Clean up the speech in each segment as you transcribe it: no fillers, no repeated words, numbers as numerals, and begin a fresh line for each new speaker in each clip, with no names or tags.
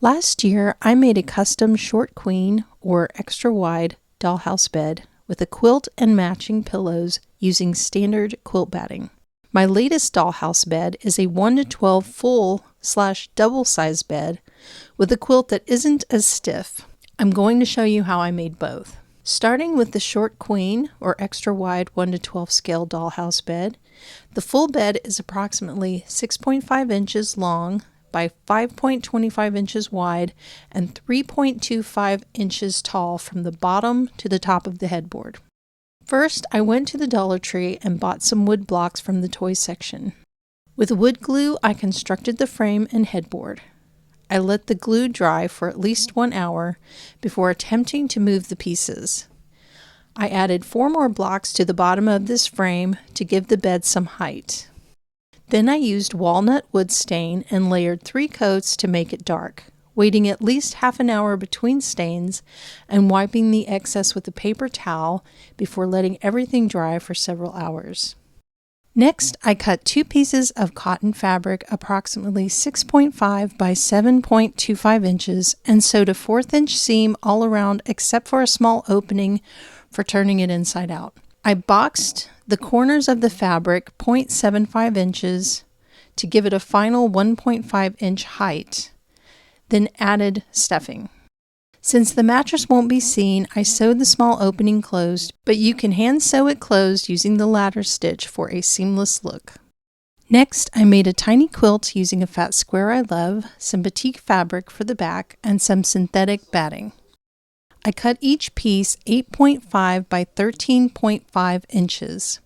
Last year, I made a custom short queen or extra wide dollhouse bed with a quilt and matching pillows using standard quilt batting. My latest dollhouse bed is a 1:12 full/double size bed with a quilt that isn't as stiff. I'm going to show you how I made both. Starting with the short queen or extra wide 1:12 scale dollhouse bed, the full bed is approximately 6.5 inches long by 5.25 inches wide and 3.25 inches tall from the bottom to the top of the headboard. First, I went to the Dollar Tree and bought some wood blocks from the toy section. With wood glue, I constructed the frame and headboard. I let the glue dry for at least 1 hour before attempting to move the pieces. I added 4 more blocks to the bottom of this frame to give the bed some height. Then I used walnut wood stain and layered 3 coats to make it dark, waiting at least half an hour between stains and wiping the excess with a paper towel before letting everything dry for several hours. Next, I cut 2 pieces of cotton fabric approximately 6.5 by 7.25 inches and sewed a 1/4 inch seam all around except for a small opening for turning it inside out. I boxed the corners of the fabric 0.75 inches to give it a final 1.5 inch height, then added stuffing. Since the mattress won't be seen, I sewed the small opening closed, but you can hand sew it closed using the ladder stitch for a seamless look. Next, I made a tiny quilt using a fat square I love, some batik fabric for the back, and some synthetic batting. I cut each piece 8.5 by 13.5 inches.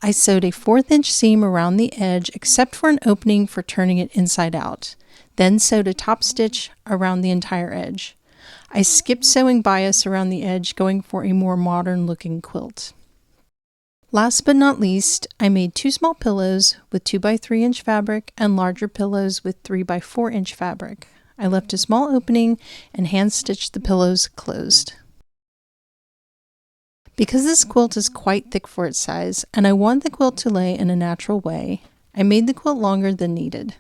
I sewed a 1/4 inch seam around the edge except for an opening for turning it inside out, then sewed a top stitch around the entire edge. I skipped sewing bias around the edge, going for a more modern looking quilt. Last but not least, I made 2 small pillows with 2 by 3 inch fabric and larger pillows with 3 by 4 inch fabric. I left a small opening and hand stitched the pillows closed. Because this quilt is quite thick for its size, and I want the quilt to lay in a natural way, I made the quilt longer than needed.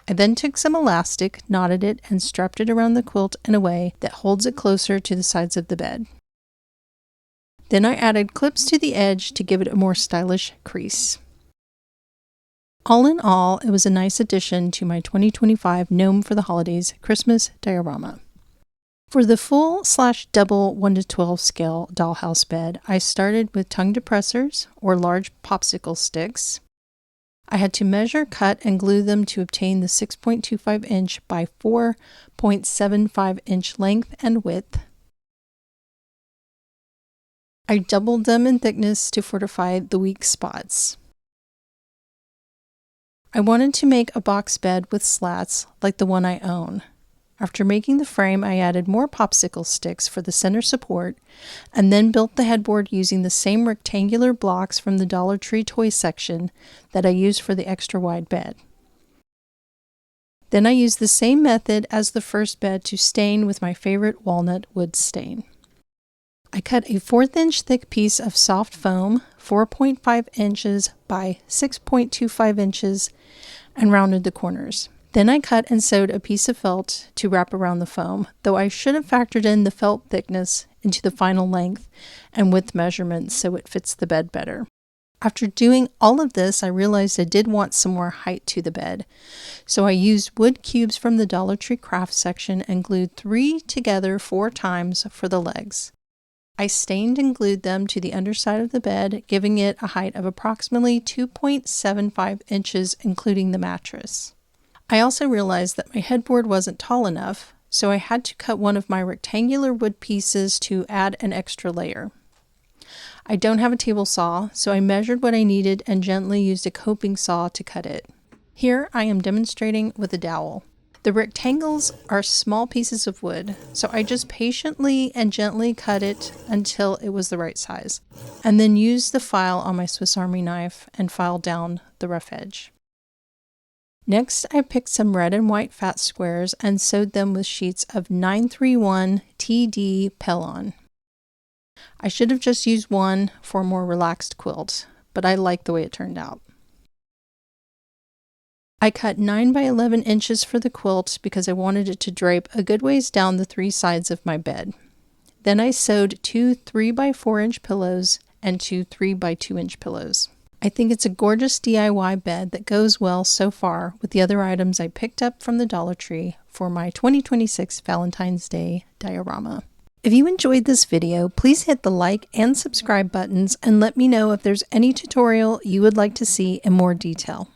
I then took some elastic, knotted it, and strapped it around the quilt in a way that holds it closer to the sides of the bed. Then I added clips to the edge to give it a more stylish crease. All in all, it was a nice addition to my 2025 Gnome for the Holidays Christmas diorama. For the full/double 1:12 scale dollhouse bed, I started with tongue depressors or large popsicle sticks. I had to measure, cut, and glue them to obtain the 6.25 inch by 4.75 inch length and width. I doubled them in thickness to fortify the weak spots. I wanted to make a box bed with slats like the one I own. After making the frame, I added more popsicle sticks for the center support and then built the headboard using the same rectangular blocks from the Dollar Tree toy section that I used for the extra wide bed. Then I used the same method as the first bed to stain with my favorite walnut wood stain. I cut a 1/4 inch thick piece of soft foam, 4.5 inches by 6.25 inches, and rounded the corners. Then I cut and sewed a piece of felt to wrap around the foam, though I should have factored in the felt thickness into the final length and width measurements so it fits the bed better. After doing all of this, I realized I did want some more height to the bed, so I used wood cubes from the Dollar Tree craft section and glued 3 together 4 times for the legs. I stained and glued them to the underside of the bed, giving it a height of approximately 2.75 inches, including the mattress. I also realized that my headboard wasn't tall enough, so I had to cut one of my rectangular wood pieces to add an extra layer. I don't have a table saw, so I measured what I needed and gently used a coping saw to cut it. Here I am demonstrating with a dowel. The rectangles are small pieces of wood, so I just patiently and gently cut it until it was the right size, and then used the file on my Swiss Army knife and filed down the rough edge. Next, I picked some red and white fat squares and sewed them with sheets of 931 TD Pellon. I should have just used one for a more relaxed quilt, but I like the way it turned out. I cut 9 by 11 inches for the quilt because I wanted it to drape a good ways down the 3 sides of my bed. Then I sewed 2 3 by 4 inch pillows and 2 3 by 2 inch pillows. I think it's a gorgeous DIY bed that goes well so far with the other items I picked up from the Dollar Tree for my 2026 Valentine's Day diorama. If you enjoyed this video, please hit the like and subscribe buttons and let me know if there's any tutorial you would like to see in more detail.